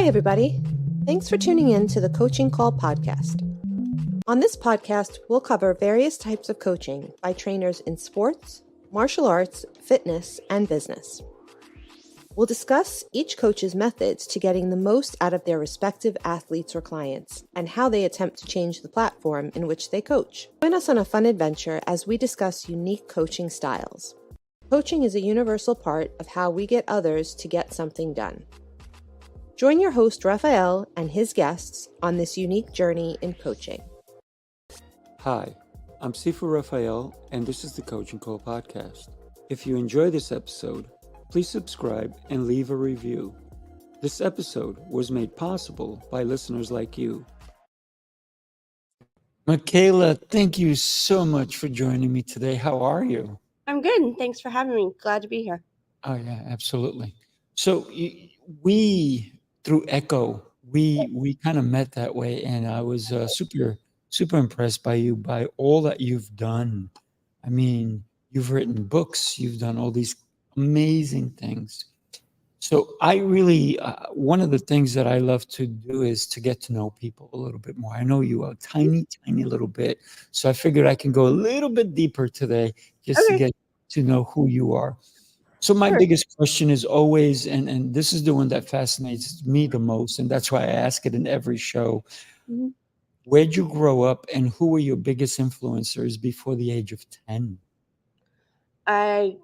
Hi, everybody. Thanks for tuning in to the Coaching Call podcast. On this podcast, we'll cover various types of coaching by trainers in sports, martial arts, fitness, and business. We'll discuss each coach's methods to getting the most out of their respective athletes or clients and how they attempt to change the platform in which they coach. Join us on a fun adventure as we discuss unique coaching styles. Coaching is a universal part of how we get others to get something done. Join your host, Raphael, and his guests on this unique journey in coaching. Hi, I'm Sifu Raphael, and this is the Coaching Call podcast. If you enjoy this episode, please subscribe and leave a review. This episode was made possible by listeners like you. Michaela, thank you so much for joining me today. How are you? I'm good. Thanks for having me. Glad to be here. Oh, yeah, absolutely. So we, through Echo, we kind of met that way, and I was super impressed by you, by all that you've done. I mean, you've written books, you've done all these amazing things. So I really, one of the things that I love to do is to get to know people a little bit more. I know you a tiny little bit, so I figured I can go a little bit deeper today just to get to know who you are. So my biggest question is always, and this is the one that fascinates me the most, and that's why I ask it in every show. Mm-hmm. Where'd you grow up, and who were your biggest influencers before the age of 10? That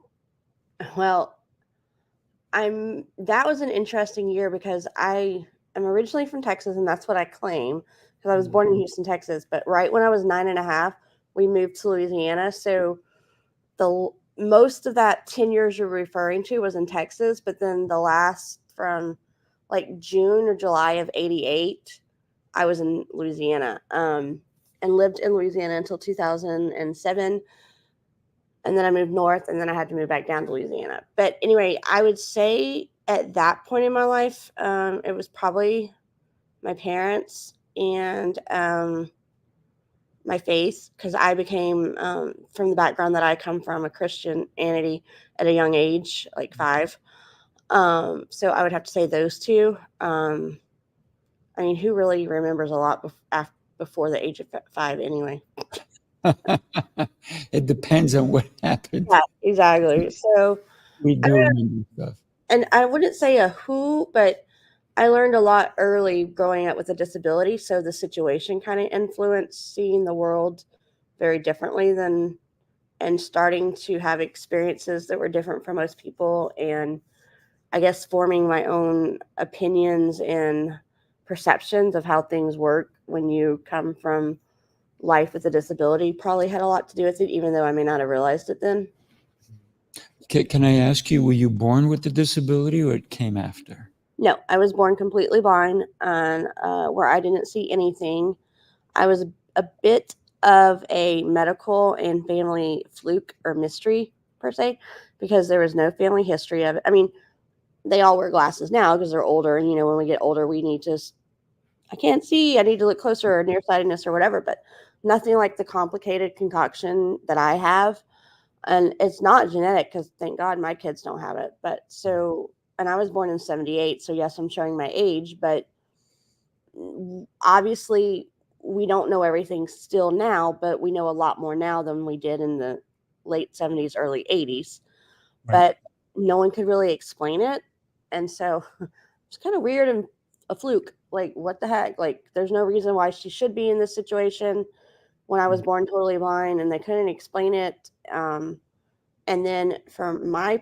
was an interesting year because I am originally from Texas, and that's what I claim because I was born in Houston, Texas. But right when I was 9.5, we moved to Louisiana. So most of that 10 years you're referring to was in Texas, but then the last from like June or July of 88, I was in Louisiana and lived in Louisiana until 2007. And then I moved north, and then I had to move back down to Louisiana. But anyway, I would say at that point in my life, it was probably my parents and my faith, because I became, from the background that I come from, a Christianity at a young age, like 5. So I would have to say those two. I mean, who really remembers a lot before the age of 5 anyway? It depends on what happened. Yeah, exactly. So we do remember stuff. And I wouldn't say a who, but I learned a lot early growing up with a disability. So the situation kind of influenced seeing the world very differently and starting to have experiences that were different from most people. And I guess forming my own opinions and perceptions of how things work when you come from life with a disability probably had a lot to do with it, even though I may not have realized it then. Can I ask you, were you born with the disability or it came after? No, I was born completely blind, and where I didn't see anything. I was a bit of a medical and family fluke or mystery, per se, because there was no family history of it. I mean, they all wear glasses now because they're older, and, when we get older, we need to, I can't see, I need to look closer, or nearsightedness or whatever, but nothing like the complicated concoction that I have. And it's not genetic because thank God my kids don't have it. But so, and I was born in 78. So yes, I'm showing my age, but obviously we don't know everything still now, but we know a lot more now than we did in the late 70s, early 80s. Right. But no one could really explain it. And so it's kind of weird and a fluke. Like, what the heck? Like, there's no reason why she should be in this situation when I was born totally blind, and they couldn't explain it. And then from my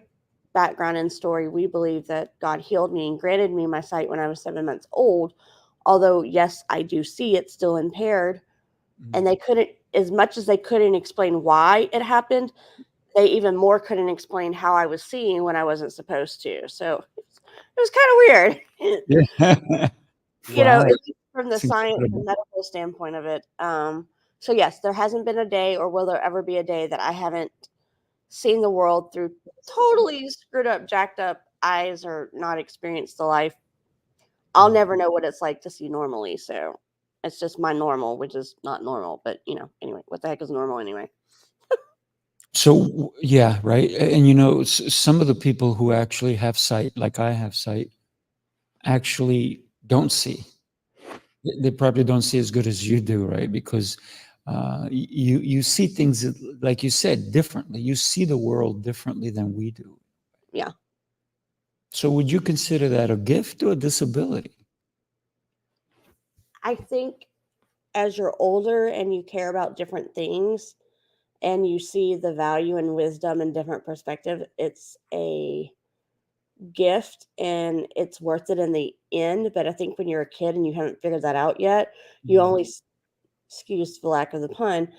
background and story, we believe that God healed me and granted me my sight when I was 7 months old. Although, yes, I do see it still impaired. Mm-hmm. And they couldn't, as much as they couldn't explain why it happened, they even more couldn't explain how I was seeing when I wasn't supposed to. So it was kind of weird. Yeah. Wow. From the science and medical standpoint of it. So yes, there hasn't been a day, or will there ever be a day, that I haven't seen the world through totally screwed up, jacked up eyes, or not experienced the life. I'll never know what it's like to see normally. So it's just my normal, which is not normal. But, anyway, what the heck is normal anyway? So, yeah, right. And, some of the people who actually have sight, like I have sight, actually don't see. They probably don't see as good as you do, right? Because you see things like you said differently. You see the world differently than we do. Yeah. So would you consider that a gift or a disability? I think as you're older and you care about different things and you see the value and wisdom and different perspective, it's a gift and it's worth it in the end. But I think when you're a kid and you haven't figured that out yet, you Mm. only, excuse the lack of the pun,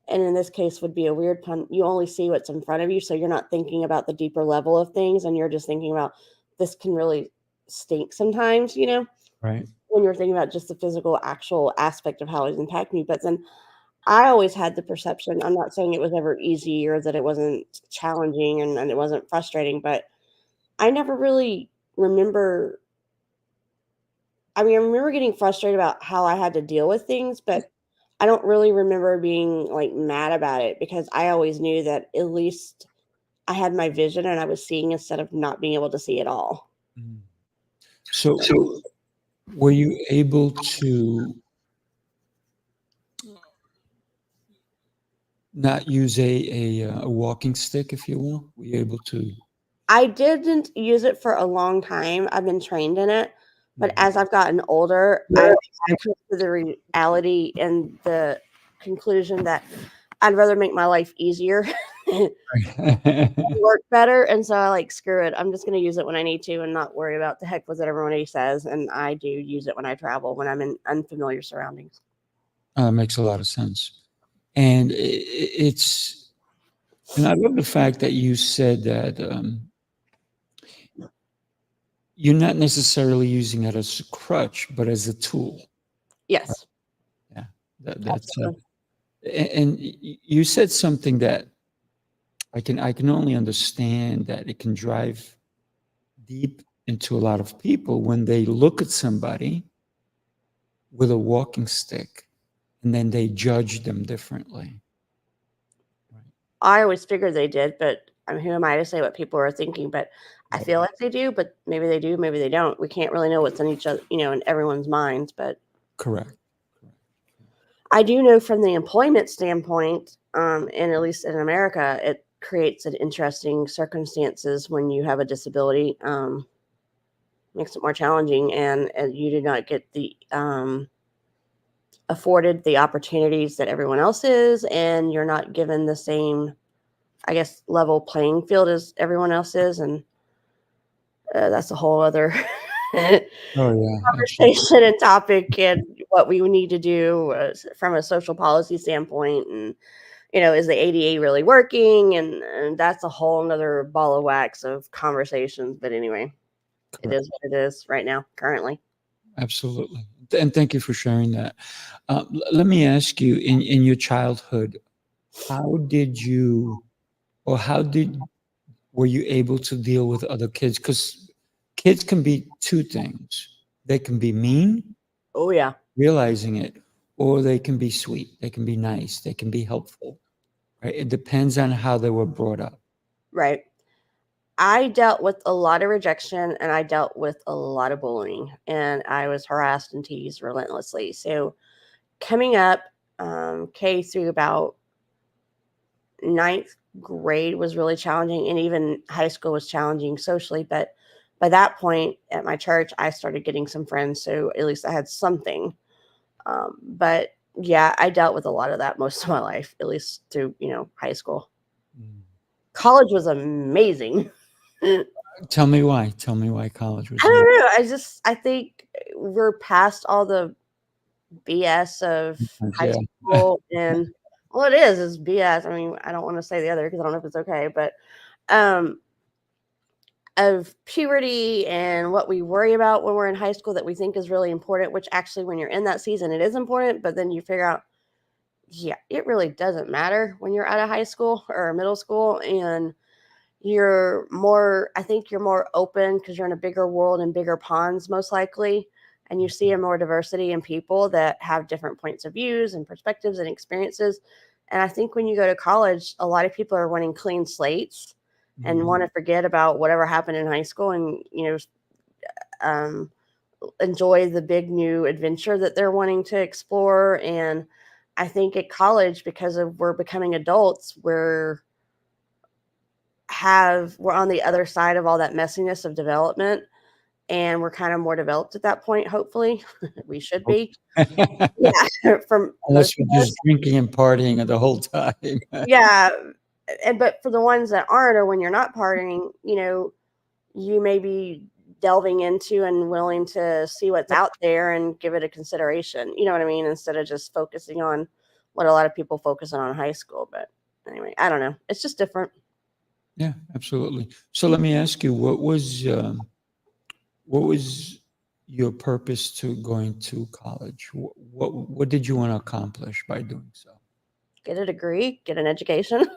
and in this case would be a weird pun, you only see what's in front of you. So you're not thinking about the deeper level of things and you're just thinking about this can really stink sometimes, Right. when you're thinking about just the physical, actual aspect of how it's impacting me. But then I always had the perception, I'm not saying it was ever easy or that it wasn't challenging and it wasn't frustrating, but I never really remember. I mean, I remember getting frustrated about how I had to deal with things, but I don't really remember being like mad about it because I always knew that at least I had my vision and I was seeing instead of not being able to see at all. Mm. So were you able to not use a walking stick, if you will? Were you able to? I didn't use it for a long time. I've been trained in it, but Mhm. as I've gotten older, I've come to the reality and the conclusion that I'd rather make my life easier work better. And so I like, screw it. I'm just going to use it when I need to and not worry about the heck with what everybody says. And I do use it when I travel, when I'm in unfamiliar surroundings. Makes a lot of sense. And it's, and I love the fact that you said that you're not necessarily using it as a crutch, but as a tool. Yes, Yeah, that's absolutely. and you said something that I can only understand that it can drive deep into a lot of people when they look at somebody with a walking stick and then they judge them differently. Right. I always figured they did, but I mean, who am I to say what people are thinking? But I Right. feel like they do, but maybe they do, maybe they don't. We can't really know what's in each other, in everyone's minds. But Correct. I do know from the employment standpoint, and at least in America, it creates an interesting circumstances when you have a disability. Makes it more challenging, and you do not get the afforded the opportunities that everyone else is, and you're not given the same, I guess, level playing field as everyone else is, and that's a whole other Oh yeah, absolutely. conversation and topic, and what we need to do from a social policy standpoint, and is the ADA really working, and that's a whole nother ball of wax of conversations. But anyway, it Correct. is what it is right now, currently. Absolutely. And thank you for sharing that. Let me ask you, in your childhood, how did you, or how did, were you able to deal with other kids? Because kids can be two things. They can be mean, Oh yeah. realizing it, or they can be sweet. They can be nice. They can be helpful. Right? It depends on how they were brought up. Right. I dealt with a lot of rejection and I dealt with a lot of bullying, and I was harassed and teased relentlessly. So coming up, K through about ninth grade was really challenging, and even high school was challenging socially. But by that point at my church, I started getting some friends. So at least I had something. But yeah, I dealt with a lot of that most of my life, at least through, high school. Mm. College was amazing. I Tell me why. Tell me why college was amazing. don't know. I think we're past all the BS of high Yeah. school, and well, it is BS. I mean, I don't want to say the other because I don't know if it's okay, but um, of puberty and what we worry about when we're in high school that we think is really important, which actually, when you're in that season, it is important. But then you figure out, yeah, it really doesn't matter when you're out of high school or middle school, and I think you're more open because you're in a bigger world and bigger ponds, most likely. And you see a more diversity in people that have different points of views and perspectives and experiences. And I think when you go to college, a lot of people are wanting clean slates and Mhm. want to forget about whatever happened in high school and, um, enjoy the big new adventure that they're wanting to explore. And I think at college, because we're becoming adults, we're on the other side of all that messiness of development, and we're kind of more developed at that point. Hopefully, we should be. Yeah, from most Unless you're of us. just drinking and partying the whole time. Yeah, but for the ones that aren't, or when you're not partying, you may be delving into and willing to see what's out there and give it a consideration. You know what I mean? Instead of just focusing on what a lot of people focus on in high school. But anyway, I don't know. It's just different. Yeah, absolutely. So let me ask you, what was your purpose to going to college? What did you want to accomplish by doing so? Get a degree, get an education.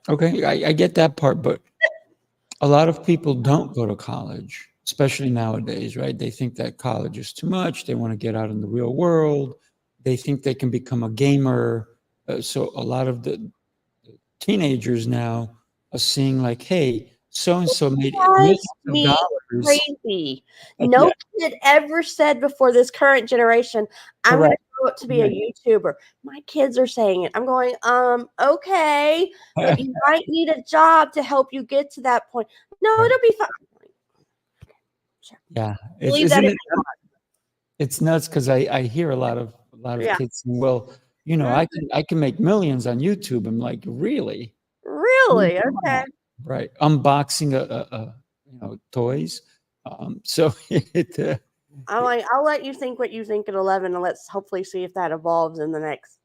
Okay, I get that part, but a lot of people don't go to college, especially nowadays, right? They think that college is too much. They want to get out in the real world. They think they can become a gamer. So a lot of the teenagers now are seeing like, hey, so and so made Drives millions of me dollars. crazy. Yeah, No kid ever said before this current generation, I'm going to correct. grow up to be a YouTuber. My kids are saying it. I'm going, okay, but you might need a job to help you get to that point. No, Right. it'll be fine. Yeah, Believe that isn't if it? you want. It's nuts because I hear a lot of Yeah. kids saying, "Well, Mhm. I can make millions on YouTube." I'm like, really? Really? Okay. Right. Unboxing toys. So it I'm like, I'll let you think what you think at 11, and let's hopefully see if that evolves in the next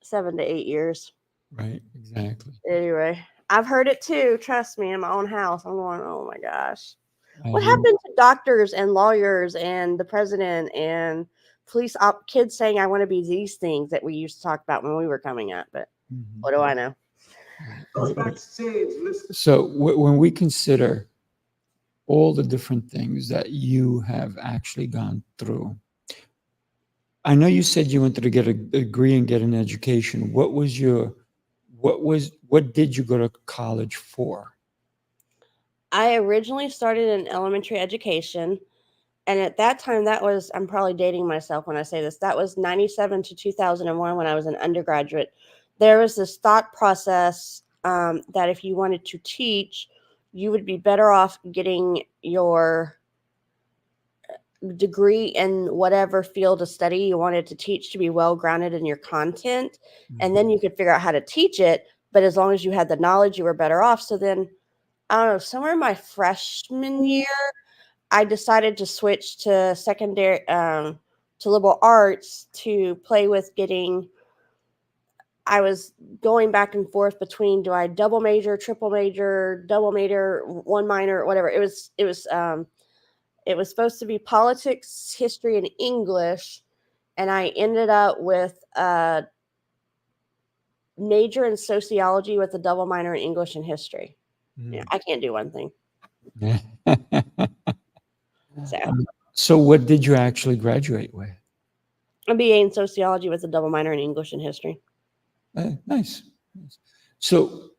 7 to 8 years. right, exactly. Anyway, I've heard it too. Trust me, in my own house. I'm going, oh my gosh. I What hear. happened to doctors and lawyers and the president and kids saying, I want to be these things that we used to talk about when we were coming up? But what do I know? So when we consider all the different things that you have actually gone through, I know you said you wanted to get a degree and get an education. What did you go to college for? I originally started in elementary education. And at that time, I'm probably dating myself when I say this, that was 97 to 2001 when I was an undergraduate. There was this thought process that if you wanted to teach, you would be better off getting your degree in whatever field of study you wanted to teach to be well grounded in your content. And then you could figure out how to teach it. But as long as you had the knowledge, you were better off. So then, I don't know, somewhere in my freshman year, I decided to switch to secondary to liberal arts to play with getting. I was going back and forth between, do I double major, triple major, double major, one minor, whatever. It was supposed to be politics, history, and English, and I ended up with a major in sociology with a double minor in English and history. Yeah, I can't do one thing. So So what did you actually graduate with? a BA in sociology with a double minor in English and history. Nice. So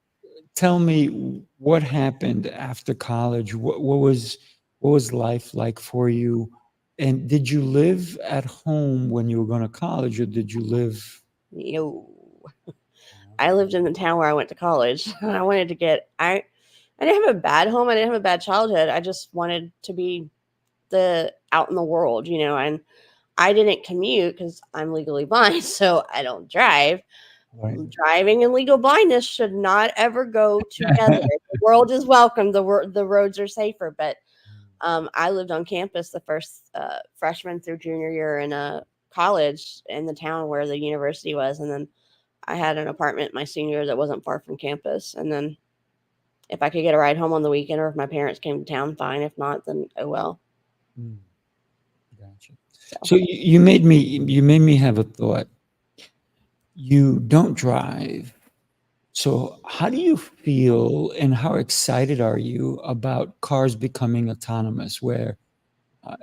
tell me what happened after college. What was life like for you? And did you live at home when you were going to college, or did you live? Yo, I lived in the town where I went to college. I wanted to I didn't have a bad home. I didn't have a bad childhood. I just wanted to be out in the world, and I didn't commute because I'm legally blind, so I don't drive. Right. Driving and legal blindness should not ever go together. The world is welcome. The roads are safer. But I lived on campus the first freshman through junior year in a college in the town where the university was. And then I had an apartment my senior year that wasn't far from campus. And then if I could get a ride home on the weekend or if my parents came to town, fine. If not, then oh well. Gotcha. So you made me have a thought. You don't drive. So how do you feel and how excited are you about cars becoming autonomous where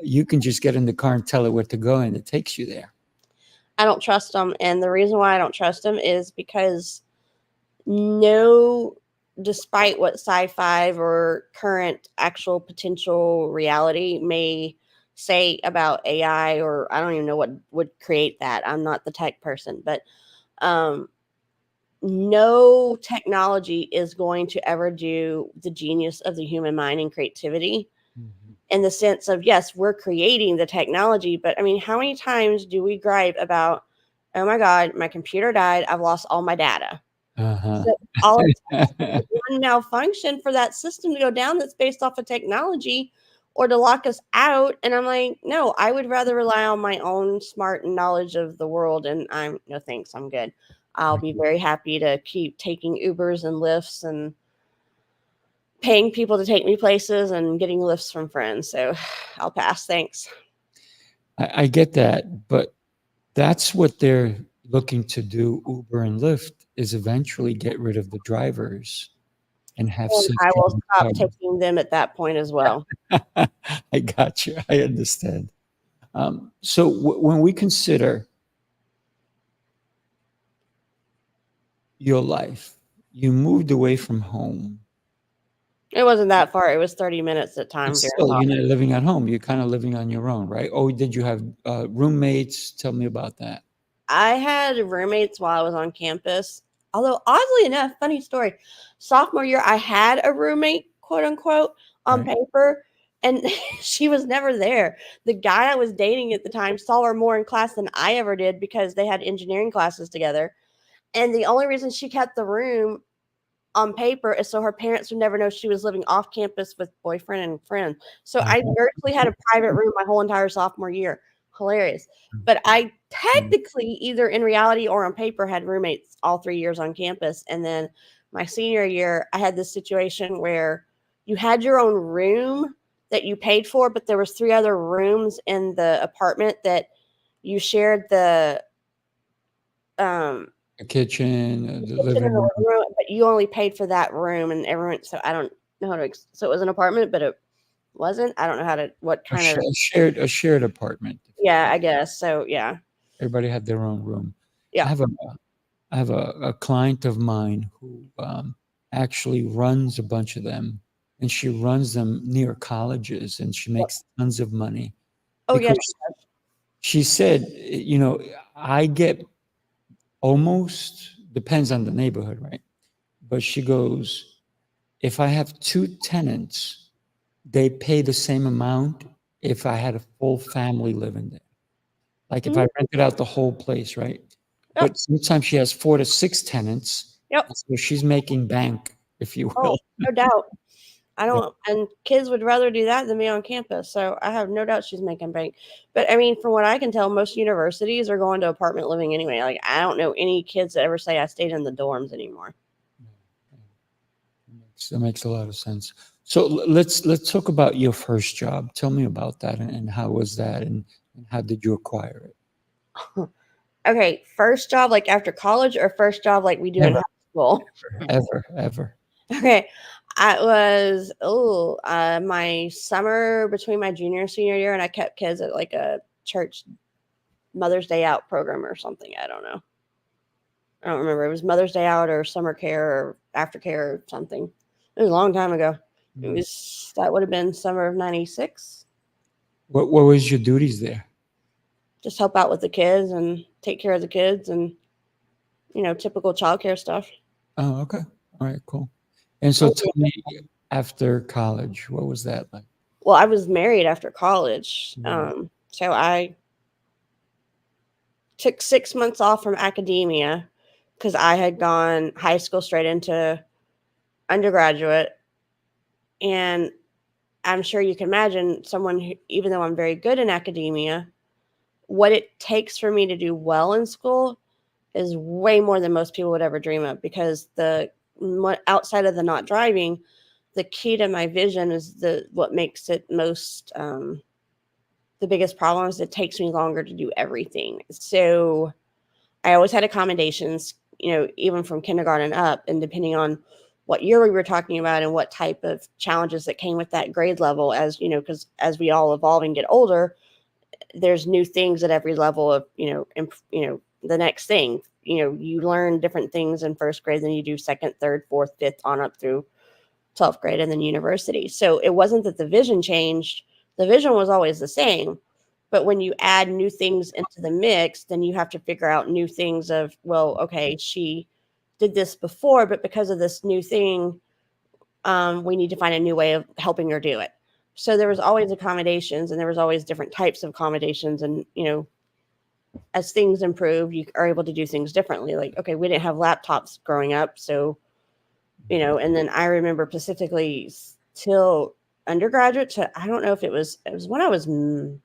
you can just get in the car and tell it where to go and it takes you there? I don't trust them. And the reason why I don't trust them is because despite what sci-fi or current actual potential reality may say about AI, or I don't even know what would create that. I'm not the tech person, but no technology is going to ever do the genius of the human mind and creativity, in the sense of, yes, we're creating the technology, but I mean, how many times do we gripe about, oh my God, my computer died, I've lost all my data. Uh-huh. So all it takes is one malfunction for that system to go down that's based off of technology, or to lock us out. And I'm like, no, I would rather rely on my own smart knowledge of the world. And I'm no thanks, I'm good. I'll be very happy to keep taking Ubers and Lyfts and paying people to take me places and getting lifts from friends. So I'll pass. Thanks. I get that, but that's what they're looking to do. Uber and Lyft is eventually get rid of the drivers and have And I will self-driving stop cars. taking them at that point as well. I got you. I understand. So when we consider your life, you moved away from home. It wasn't that far. It was 30 minutes at But times. still, you're not living at home. You're kind of living on your own, right? Oh, did you have roommates? Tell me about that. I had roommates while I was on campus. Although, oddly enough, funny story, sophomore year, I had a roommate, quote unquote, on Right. paper, and she was never there. The guy I was dating at the time saw her more in class than I ever did, because they had engineering classes together. And the only reason she kept the room on paper is so her parents would never know she was living off campus with boyfriend and friend. So I virtually had a private room my whole entire sophomore year. Hilarious. But I technically, either in reality or on paper, had roommates all 3 years on campus. And then my senior year, I had this situation where you had your own room that you paid for, but there was 3 other rooms in the apartment that you shared the The kitchen, the kitchen living and the room. living room, but you only paid for that room, and everyone. So I don't know how to. So it was an apartment, but it wasn't. I don't know how to. What A, kind of? a shared apartment. Yeah, I guess so. Yeah, Everybody had their own room. I yeah. have a I have a client of mine who actually runs a bunch of them, and she runs them near colleges, and she makes tons of money Oh yeah. because she said, I get almost, depends on the neighborhood, right? But she goes, if I have 2 tenants, they pay the same amount if I had a full family living there. Like if Mhm. I rented out the whole place, right? Yep. But sometimes she has 4 to 6 tenants. Yep. So she's making bank, if you Oh, will. no doubt. I Yeah. don't. And kids would rather do that than be on campus. So I have no doubt she's making bank. But I mean, from what I can tell, most universities are going to apartment living anyway. Like I don't know any kids that ever say I stayed in the dorms anymore. That makes a lot of sense. So let's talk about your first job. Tell me about that and how was that and how did you acquire it? Okay, first job like after college, or first job like we do in Ever, high school? ever. Okay. I was my summer between my junior and senior year, and I kept kids at like a church Mother's Day Out program or something. I don't know. I don't remember. It was Mother's Day Out or summer care or aftercare or something. It was a long time ago. It was that would have been summer of '96. What was your duties there? Just help out with the kids and take care of the kids and typical childcare stuff. Oh, okay. All right, cool. And so tell me, after college, what was that like? Well, I was married after college. Mm. So I took 6 months off from academia because I had gone high school straight into undergraduate. And I'm sure you can imagine someone who, even though I'm very good in academia, what it takes for me to do well in school is way more than most people would ever dream of, because outside of the not driving, the key to my vision is what makes it most the biggest problem is it takes me longer to do everything. So I always had accommodations, even from kindergarten up, and depending on what year we were talking about and what type of challenges that came with that grade level, as because as we all evolve and get older, there's new things at every level of, the next thing, you learn different things in first grade than you do second, third, fourth, fifth, on up through 12th grade and then university. So it wasn't that the vision changed The vision was always the same. But when you add new things into the mix, then you have to figure out new things of, well, okay, she did this before, but because of this new thing, we need to find a new way of helping her do it. So there was always accommodations, and there was always different types of accommodations. And, as things improve, you are able to do things differently. Like, okay, we didn't have laptops growing up. So, and then I remember specifically till undergraduate I don't know if it was when I was, when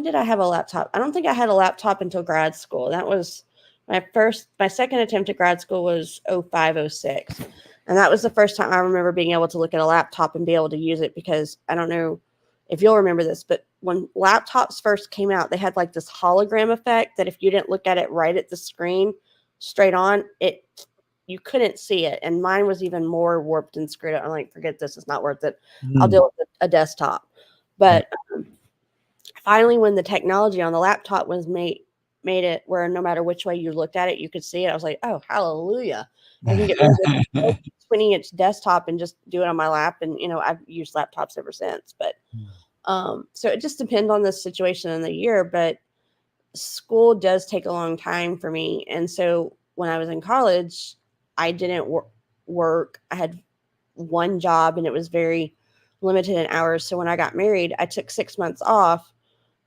did I have a laptop? I don't think I had a laptop until grad school. That was my second attempt at grad school was 05, 06. And that was the first time I remember being able to look at a laptop and be able to use it, because I don't know if you'll remember this, but when laptops first came out, they had like this hologram effect that if you didn't look at it right at the screen straight on, you couldn't see it. And mine was even more warped and screwed up. I'm like, forget this. It's not worth it. I'll deal with a desktop. But finally, when the technology on the laptop was made it where no matter which way you looked at it, you could see it. I was like, oh, hallelujah. I can get rid of this 20-inch desktop and just do it on my lap. And, I've used laptops ever since. But so it just depends on the situation and the year. But school does take a long time for me. And so when I was in college, I didn't work. I had one job, and it was very limited in hours. So when I got married, I took 6 months off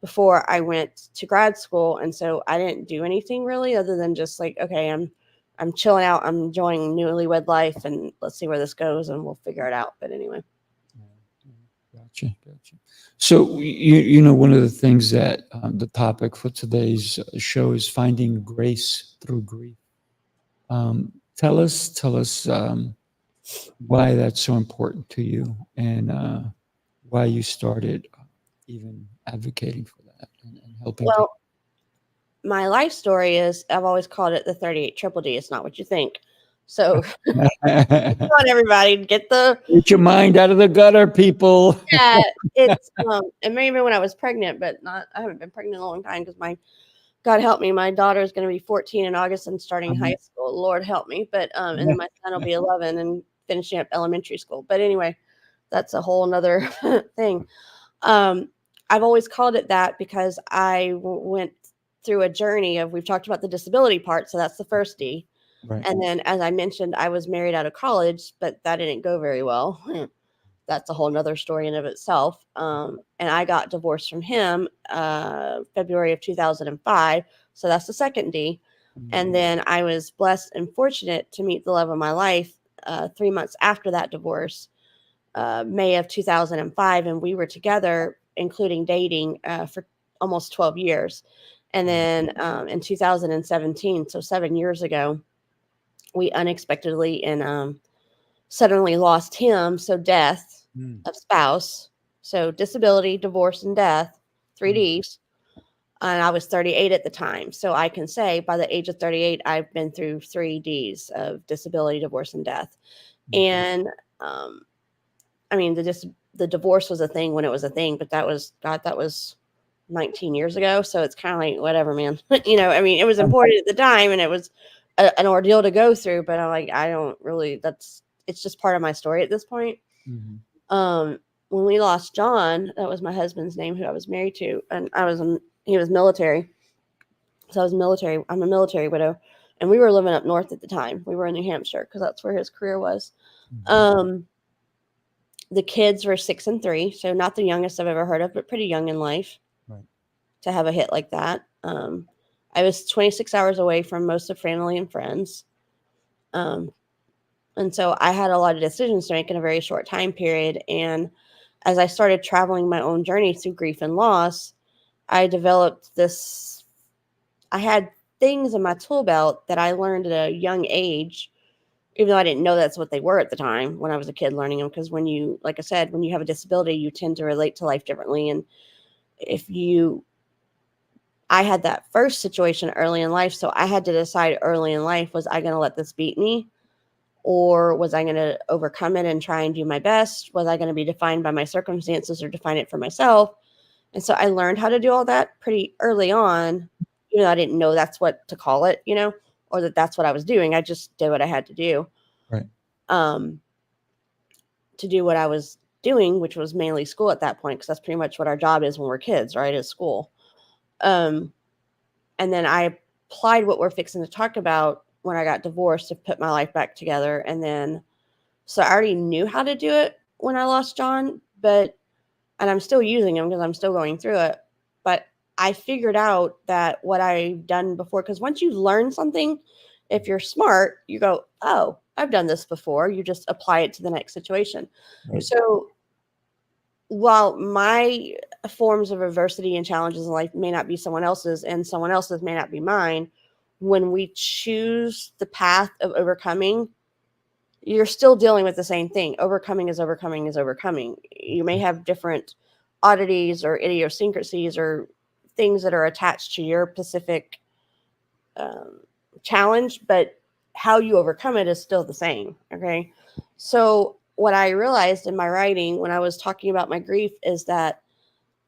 before I went to grad school. And so I didn't do anything really other than just like, okay, I'm chilling out. I'm enjoying newlywed life, and let's see where this goes, and we'll figure it out. But anyway. Gotcha. So, one of the things that the topic for today's show is finding grace through grief. Tell us why that's so important to you, and why you started even advocating for that and helping. Well, my life story is, I've always called it the 38 triple D. It's not what you think. So come on, everybody, get your mind out of the gutter, people. Yeah, it's and maybe when I was pregnant, but I haven't been pregnant in a long time, because God help me, my daughter is going to be 14 in August and starting high school. Lord help me. But and then my son will be 11 and finishing up elementary school. But anyway, that's a whole nother thing. I've always called it that because I went through a journey of, we've talked about the disability part, so that's the first D. Right. And then, as I mentioned, I was married out of college, but that didn't go very well. That's a whole nother story in of itself. And I got divorced from him February of 2005. So that's the second D. And then I was blessed and fortunate to meet the love of my life 3 months after that divorce, May of 2005. And we were together, including dating, for almost 12 years. And then in 2017, so 7 years ago, we unexpectedly and suddenly lost him. So death of spouse, so disability, divorce, and death, 3 Ds. And I was 38 at the time. So I can say by the age of 38, I've been through 3 Ds of disability, divorce, and death. And I mean, the divorce was a thing when it was a thing, but that was 19 years ago. So it's kind of like, whatever, man. I mean, it was important at the time, and it was an ordeal to go through, but I'm like, I don't really, it's just part of my story at this point. When we lost John, that was my husband's name, who I was married to, and he was military. So I was military. I'm a military widow, and we were living up north at the time. We were in New Hampshire because that's where his career was. The kids were 6 and 3, so not the youngest I've ever heard of, but pretty young in life to have a hit like that. I was 26 hours away from most of family and friends. And so I had a lot of decisions to make in a very short time period. And as I started traveling my own journey through grief and loss, I developed I had things in my tool belt that I learned at a young age, even though I didn't know that's what they were at the time when I was a kid learning them. Because like I said, when you have a disability, you tend to relate to life differently. And I had that first situation early in life. So I had to decide early in life, was I going to let this beat me? Or was I going to overcome it and try and do my best? Was I going to be defined by my circumstances or define it for myself? And so I learned how to do all that pretty early on. I didn't know that's what to call it, or that's what I was doing. I just did what I had to do. Right. To do what I was doing, which was mainly school at that point, because that's pretty much what our job is when we're kids, right? Is school. And then I applied what we're fixing to talk about when I got divorced to put my life back together. And then, so I already knew how to do it when I lost John, and I'm still using them because I'm still going through it. But I figured out that what I've done before, because once you learn something, if you're smart, you go, oh, I've done this before. You just apply it to the next situation. Right. So while my forms of adversity and challenges in life may not be someone else's and someone else's may not be mine, when we choose the path of overcoming, you're still dealing with the same thing. Overcoming is overcoming is overcoming. You may have different oddities or idiosyncrasies or things that are attached to your specific challenge, but how you overcome it is still the same. Okay. So what I realized in my writing when I was talking about my grief is that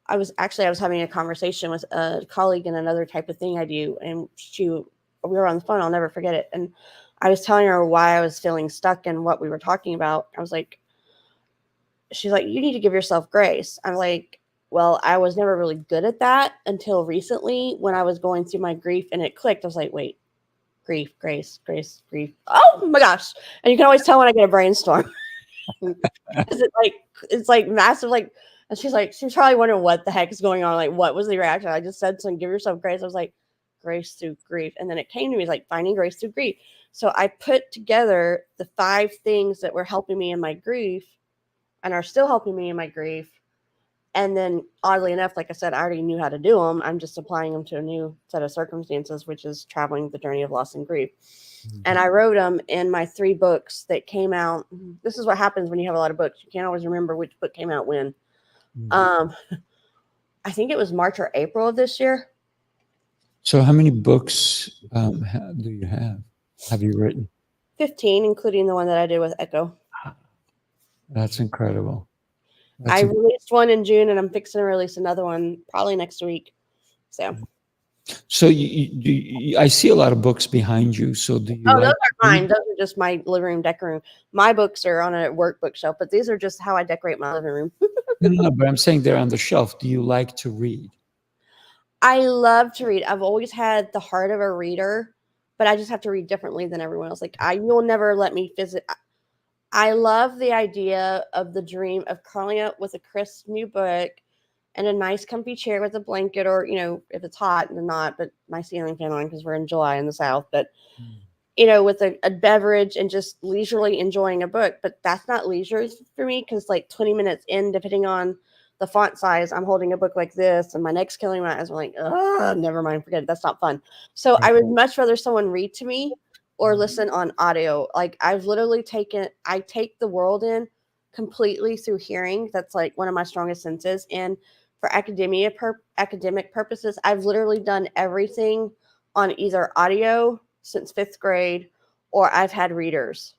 I was having a conversation with a colleague in another type of thing I do. And we were on the phone. I'll never forget it. And I was telling her why I was feeling stuck and what we were talking about. I was like, she's like, you need to give yourself grace. I'm like, well, I was never really good at that until recently when I was going through my grief and it clicked. I was like, wait, grief, grace, grace, grief. Oh my gosh. And you can always tell when I get a brainstorm. It's like massive, like, and she's probably wondering what the heck is going on. Like, what was the reaction? I just said something, give yourself grace. I was like, grace through grief. And then it came to me, like finding grace through grief. So I put together the 5 things that were helping me in my grief and are still helping me in my grief. And then oddly enough, like I said, I already knew how to do them. I'm just applying them to a new set of circumstances, which is traveling the journey of loss and grief. Mm-hmm. And I wrote them in my 3 books that came out. This is what happens when you have a lot of books. You can't always remember which book came out when. Mm-hmm. I think it was March or April of this year. So how many books do you have? Have you written? 15, including the one that I did with Echo. That's incredible. I released one in June, and I'm fixing to release another one probably next week. So I see a lot of books behind you. So do you? Oh, those are mine. Those are just my living room decor room. My books are on a work bookshelf, but these are just how I decorate my living room. No, but I'm saying they're on the shelf. Do you like to read? I love to read. I've always had the heart of a reader, but I just have to read differently than everyone else. Like you'll never let me visit. I love the idea of the dream of curling up with a crisp new book and a nice comfy chair with a blanket, or, if it's hot and not, but my ceiling fan on because we're in July in the South, but with a beverage and just leisurely enjoying a book. But that's not leisure for me, because like 20 minutes in, depending on the font size, I'm holding a book like this and my neck's killing my eyes. I'm like, oh, never mind, forget it. That's not fun. So I would much rather someone read to me or listen on audio. Like I've literally I take the world in completely through hearing. That's like one of my strongest senses. And for academic purposes, I've literally done everything on either audio since 5th grade, or I've had readers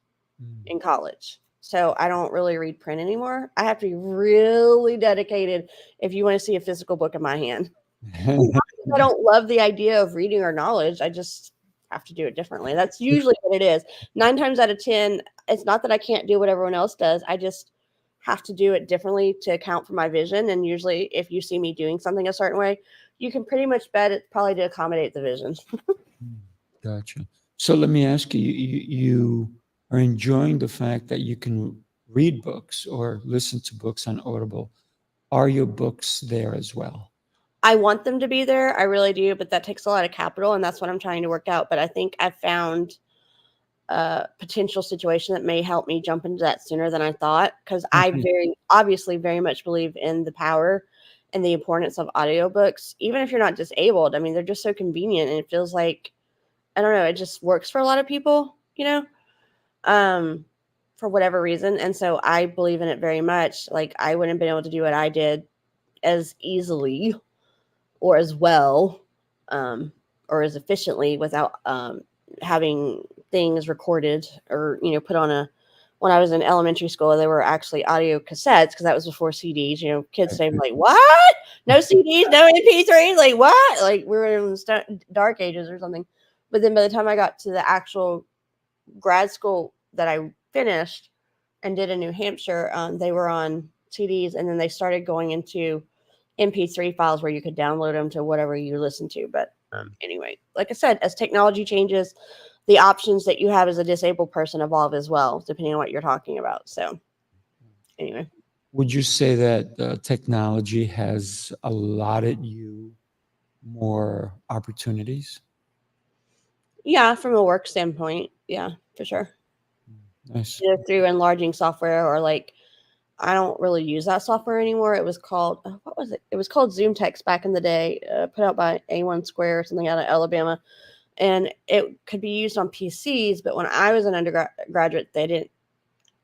in college. So I don't really read print anymore. I have to be really dedicated if you want to see a physical book in my hand. I don't love the idea of reading or knowledge. I just have to do it differently. That's usually what it is. 9 times out of 10, it's not that I can't do what everyone else does. I just have to do it differently to account for my vision. And usually if you see me doing something a certain way, you can pretty much bet it's probably to accommodate the vision. Gotcha. So let me ask you, you are enjoying the fact that you can read books or listen to books on Audible. Are your books there as well? I want them to be there. I really do, but that takes a lot of capital, and that's what I'm trying to work out. But I think I've found a potential situation that may help me jump into that sooner than I thought, because I very much believe in the power and the importance of audiobooks, even if you're not disabled. I mean, they're just so convenient, and it feels like, I don't know, it just works for a lot of people, for whatever reason. And so I believe in it very much. Like I wouldn't have been able to do what I did as easily or as well, or as efficiently without having things recorded or, put on when I was in elementary school, they were actually audio cassettes, because that was before CDs. Kids say like, what? No CDs, no MP3s, like what? Like we were in the dark ages or something. But then by the time I got to the actual grad school that I finished and did in New Hampshire, they were on CDs, and then they started going into MP3 files where you could download them to whatever you listen to. But anyway, like I said, as technology changes, the options that you have as a disabled person evolve as well, depending on what you're talking about. So anyway. Would you say that technology has allotted you more opportunities? Yeah, from a work standpoint. Yeah, for sure. Nice. Either through enlarging software or like, I don't really use that software anymore. It was called, what was it? It was called Zoom Text back in the day, put out by A1 Square or something out of Alabama. And it could be used on PCs, but when I was an undergraduate, they didn't,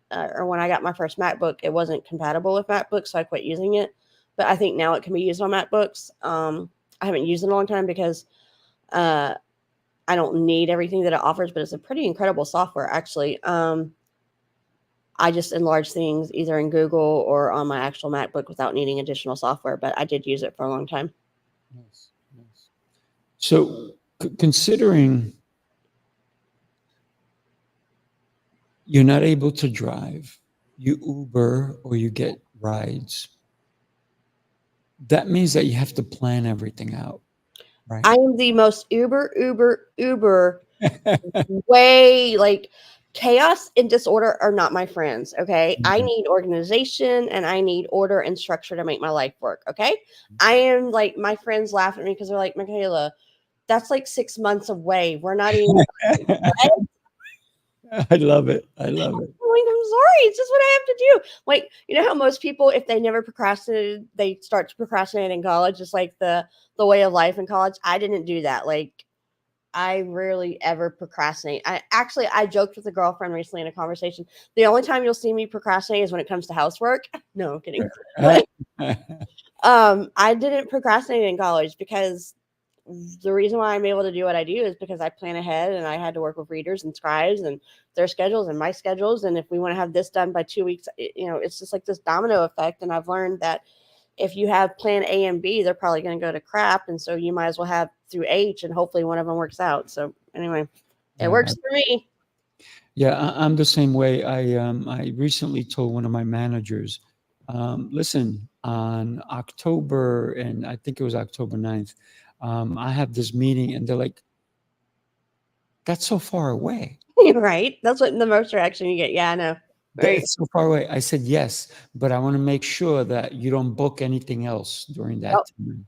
or when I got my first MacBook, it wasn't compatible with MacBooks, so I quit using it. But I think now it can be used on MacBooks. I haven't used it in a long time because I don't need everything that it offers, but it's a pretty incredible software, actually. I just enlarge things either in Google or on my actual MacBook without needing additional software, but I did use it for a long time. Nice. Nice. So considering you're not able to drive, you Uber or you get rides, that means that you have to plan everything out, right? I am the most Uber way, like, chaos and disorder are not my friends. Okay. I need organization and I need order and structure to make my life work. Okay. I am like, my friends laugh at me because they're like, Michaela, that's like 6 months away. We're not even. I love it. I love it. I'm sorry. It's just what I have to do. Like, you know how most people, if they never procrastinated, they start to procrastinate in college. It's like the way of life in college. I didn't do that. Like, I rarely ever procrastinate. I joked with a girlfriend recently in a conversation. The only time you'll see me procrastinate is when it comes to housework. No, I'm kidding. Like, I didn't procrastinate in college because the reason why I'm able to do what I do is because I plan ahead and I had to work with readers and scribes and their schedules and my schedules. And if we want to have this done by 2 weeks, it's just like this domino effect. And I've learned that if you have plan A and B, they're probably going to go to crap. And so you might as well have through H and hopefully one of them works out. So anyway, it works for me. Yeah, I'm the same way. I recently told one of my managers, listen, on October, and I think it was October 9th, I have this meeting, and they're like, that's so far away. Right. That's what the most reaction you get. Yeah, I know. Right. It's so far away. I said, yes, but I want to make sure that you don't book anything else during that time.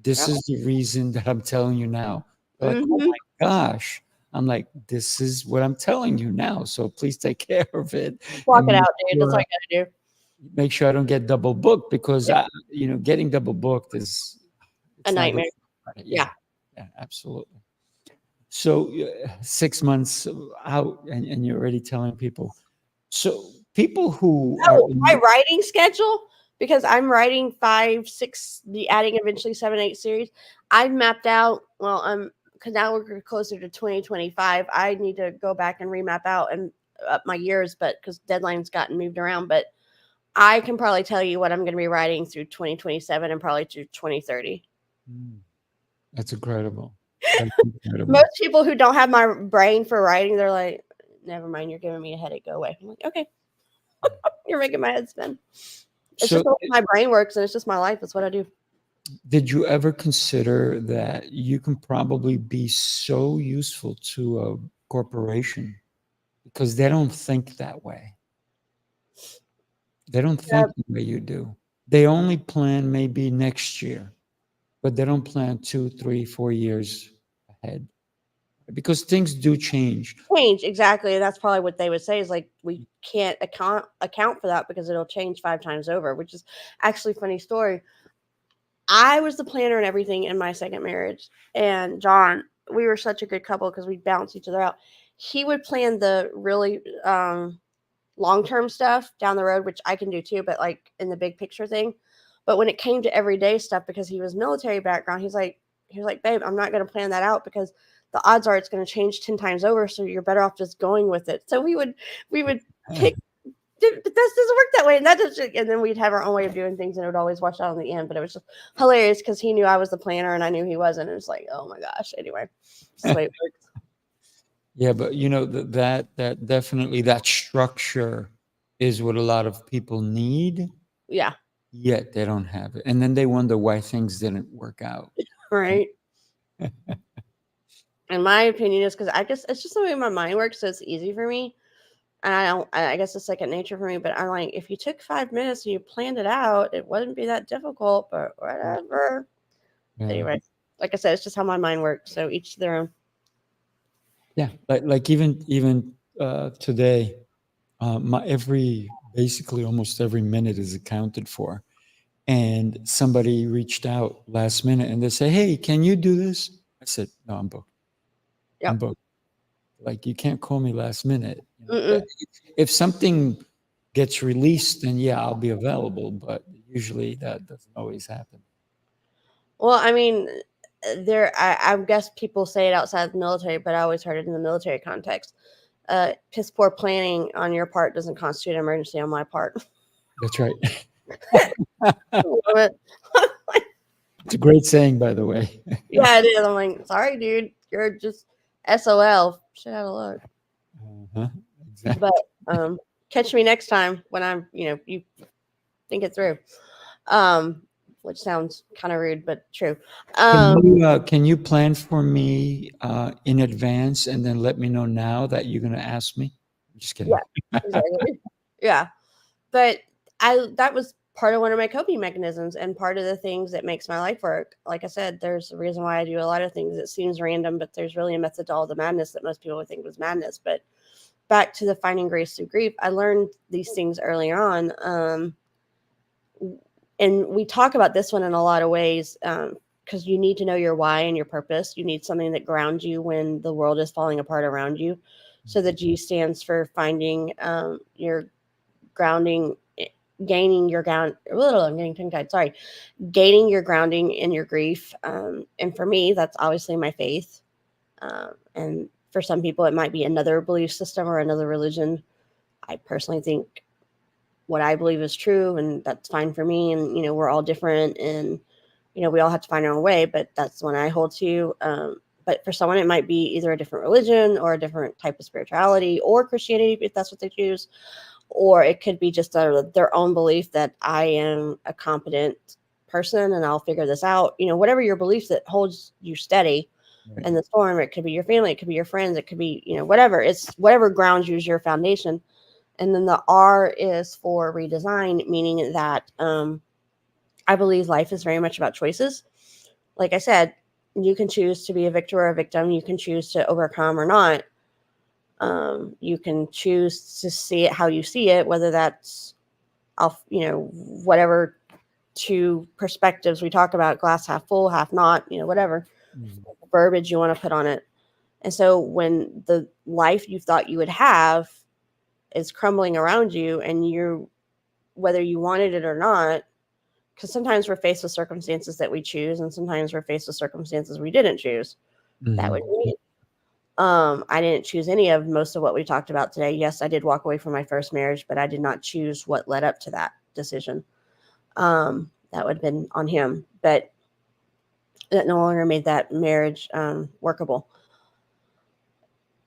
This is the reason that I'm telling you now. They're like, oh my gosh. I'm like, this is what I'm telling you now. So please take care of it. Walk it out, dude. That's all you gotta do. Make sure I don't get double booked because getting double booked is a nightmare. Yeah, absolutely. So 6 months out, and you're already telling people. So people who my writing schedule, because I'm writing 5, 6, adding eventually 7, 8 series. I've mapped out. Well, because now we're closer to 2025. I need to go back and remap out and up my years, but because deadlines gotten moved around. But I can probably tell you what I'm going to be writing through 2027 and probably through 2030. That's incredible. Most people who don't have my brain for writing, they're like, never mind, you're giving me a headache, go away. I'm like, okay. You're making my head spin. It's just the way my brain works, and it's just my life. It's what I do. Did you ever consider that you can probably be so useful to a corporation because they don't think that way? They don't think the way you do. They only plan maybe next year, but they don't plan 2, 3, 4 years ahead because things do change. Exactly. That's probably what they would say is like, we can't account for that because it'll change 5 times over, which is actually a funny story. I was the planner and everything in my second marriage, and John, we were such a good couple because we balanced each other out. He would plan the really long-term stuff down the road, which I can do too, but like in the big picture thing. But when it came to everyday stuff, because he was military background, he was like, babe, I'm not going to plan that out because the odds are it's going to change 10 times over. So you're better off just going with it. So we would pick, but this doesn't work that way. And that doesn't, and then we'd have our own way of doing things and it would always wash out in the end. But it was just hilarious because he knew I was the planner and I knew he wasn't. It was like, oh my gosh. Anyway, that's the way it works. Yeah, but that definitely, that structure is what a lot of people need. Yeah. yet they don't have it. And then they wonder why things didn't work out. Right. In my opinion, is because I guess it's just the way my mind works, so it's easy for me. And I guess it's second nature for me, but I'm like, if you took 5 minutes and you planned it out, it wouldn't be that difficult, but whatever. Yeah. Anyway, like I said, it's just how my mind works. So each to their own. Yeah. Like even today, basically almost every minute is accounted for. And somebody reached out last minute and they say, "Hey, can you do this?" I said, "No, I'm booked. I'm Yep. booked. Like, you can't call me last minute. Mm-mm. If something gets released, then yeah, I'll be available. But usually that doesn't always happen." Well, I mean, I guess people say it outside the military, but I always heard it in the military context. Piss poor planning on your part doesn't constitute an emergency on my part. That's right. I love it. It's a great saying, by the way. Yeah, it is. I'm like, sorry, dude, you're just SOL. Shit out of luck. Uh-huh. Exactly. But catch me next time when I'm, you think it through. Which sounds kind of rude, but true. Can you plan for me in advance and then let me know now that you're going to ask me? I'm just kidding. Yeah, exactly. Yeah, but that was part of one of my coping mechanisms and part of the things that makes my life work. Like I said, there's a reason why I do a lot of things. It seems random, but there's really a method to all the madness that most people would think was madness. But back to the finding grace through grief, I learned these things early on. And we talk about this one in a lot of ways because you need to know your why and your purpose. You need something that grounds you when the world is falling apart around you. So the G stands for finding your grounding, gaining your ground. I'm getting tongue-tied. Sorry, gaining your grounding in your grief. And for me, that's obviously my faith. And for some people, it might be another belief system or another religion. I personally think what I believe is true, and that's fine for me. And we're all different, and we all have to find our own way. But that's one I hold to. But for someone, it might be either a different religion or a different type of spirituality or Christianity, if that's what they choose. Or it could be just their own belief that I am a competent person and I'll figure this out. Whatever your belief that holds you steady in the storm. It could be your family, it could be your friends, it could be whatever. It's whatever grounds you as your foundation. And then the R is for redesign, meaning that I believe life is very much about choices. Like I said, you can choose to be a victor or a victim. You can choose to overcome or not. You can choose to see it how you see it, whether that's whatever two perspectives we talk about, glass half full, half not, whatever verbiage you want to put on it. And so when the life you thought you would have is crumbling around you, and whether you wanted it or not, because sometimes we're faced with circumstances that we choose, and sometimes we're faced with circumstances we didn't choose. That would be it. I didn't choose any of most of what we talked about today. Yes, I did walk away from my first marriage, but I did not choose what led up to that decision. That would have been on him, but that no longer made that marriage workable.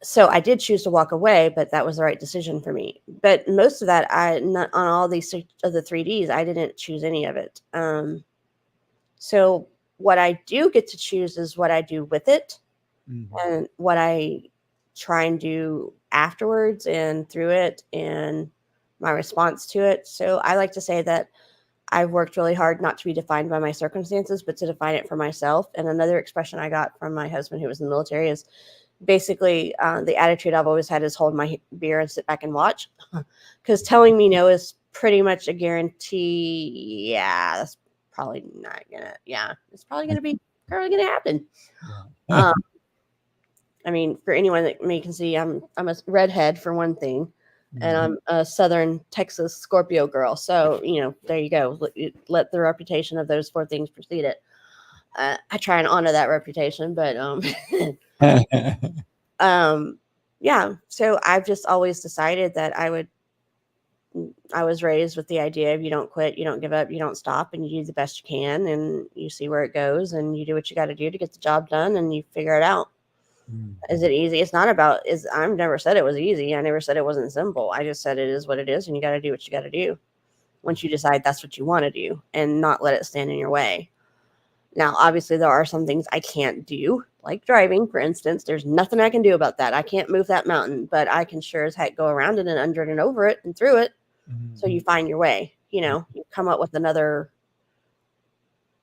So I did choose to walk away, but that was the right decision for me. But most of that, on all these of the 3Ds, I didn't choose any of it. So what I do get to choose is what I do with it, and what I try and do afterwards and through it, and my response to it. So I like to say that I've worked really hard not to be defined by my circumstances, but to define it for myself. And another expression I got from my husband, who was in the military, is basically the attitude I've always had is hold my beer and sit back and watch, because telling me no is pretty much a guarantee. Yeah, that's probably not gonna. Yeah, it's probably gonna happen. I mean, for anyone that may can see, I'm a redhead for one thing, and I'm a Southern Texas Scorpio girl. So there you go. Let the reputation of those 4 things precede it. I try and honor that reputation, but yeah. So I've just always decided that I was raised with the idea of you don't quit, you don't give up, you don't stop, and you do the best you can, and you see where it goes, and you do what you got to do to get the job done, and you figure it out. Is it easy? It's not about I've never said it was easy. I never said it wasn't simple. I just said it is what it is, and you got to do what you got to do. once you decide that's what you want to do, and not let it stand in your way. Now, obviously, there are some things I can't do, like driving, for instance. There's nothing I can do about that. I can't move that mountain, but I can sure as heck go around it and under it and over it and through it. So you find your way, you come up with another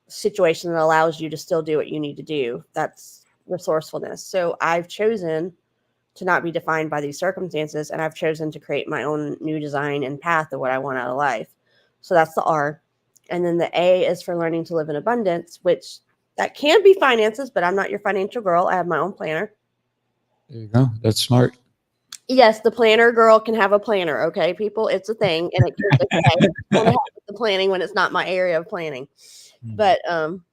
situation that allows you to still do what you need to do. That's resourcefulness. So I've chosen to not be defined by these circumstances, and I've chosen to create my own new design and path of what I want out of life. So that's the R. And then the A is for learning to live in abundance, which that can be finances, but I'm not your financial girl. I have my own planner. There you go. That's smart. Yes, the planner girl can have a planner. Okay, people, it's a thing, and it's okay. I want to help with the planning when it's not my area of planning. But I'm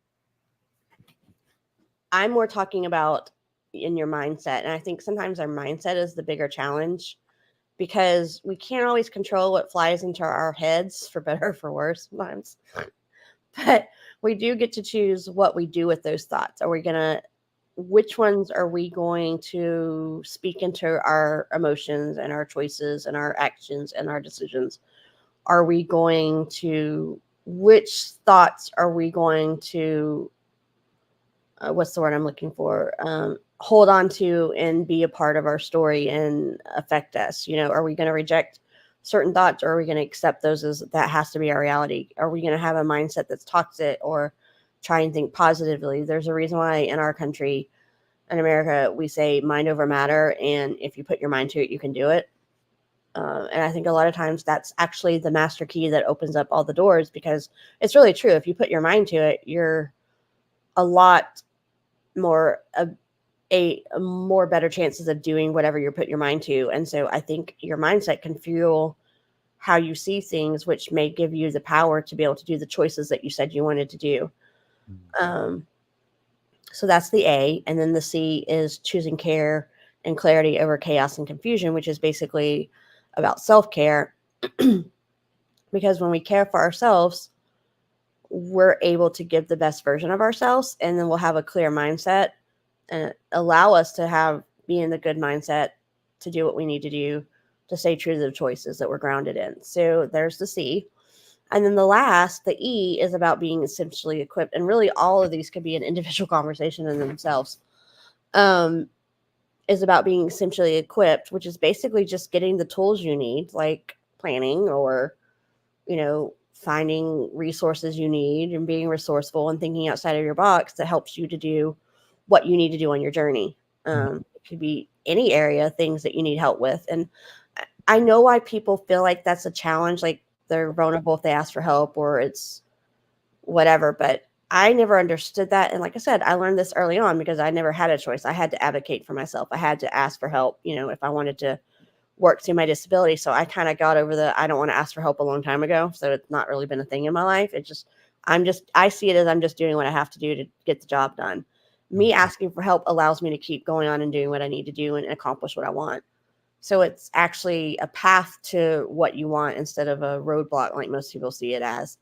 more talking about in your mindset. And I think sometimes our mindset is the bigger challenge, because we can't always control what flies into our heads, for better or for worse sometimes. But we do get to choose what we do with those thoughts. Which ones are we going to speak into our emotions and our choices and our actions and our decisions? Which thoughts are we going to, what's the word I'm looking for? Hold on to and be a part of our story and affect us. Are we going to reject certain thoughts, or are we going to accept those as that has to be our reality? Are we going to have a mindset that's toxic, or try and think positively? There's a reason why in our country, in America, we say mind over matter. And if you put your mind to it, you can do it. And I think a lot of times that's actually the master key that opens up all the doors, because it's really true. If you put your mind to it, you're a lot more, a more better chances of doing whatever you put your mind to. And so I think your mindset can fuel how you see things, which may give you the power to be able to do the choices that you said you wanted to do. So that's the A. And then the C is choosing care and clarity over chaos and confusion, which is basically about self-care. Because when we care for ourselves, we're able to give the best version of ourselves, and then we'll have a clear mindset and allow us to be in the good mindset to do what we need to do to stay true to the choices that we're grounded in. So there's the C. And then the E, is about being essentially equipped. And really all of these could be an individual conversation in themselves. Is about being essentially equipped, which is basically just getting the tools you need, like planning or, finding resources you need and being resourceful and thinking outside of your box that helps you to do what you need to do on your journey. It could be any area, things that you need help with. And I know why people feel like that's a challenge, like they're vulnerable if they ask for help or it's whatever, but I never understood that. And like I said, I learned this early on because I never had a choice. I had to advocate for myself. I had to ask for help, if I wanted to work through my disability. So I kind of got over I don't want to ask for help a long time ago. So it's not really been a thing in my life. I see it as I'm just doing what I have to do to get the job done. Me asking for help allows me to keep going on and doing what I need to do and accomplish what I want. So it's actually a path to what you want instead of a roadblock like most people see it as.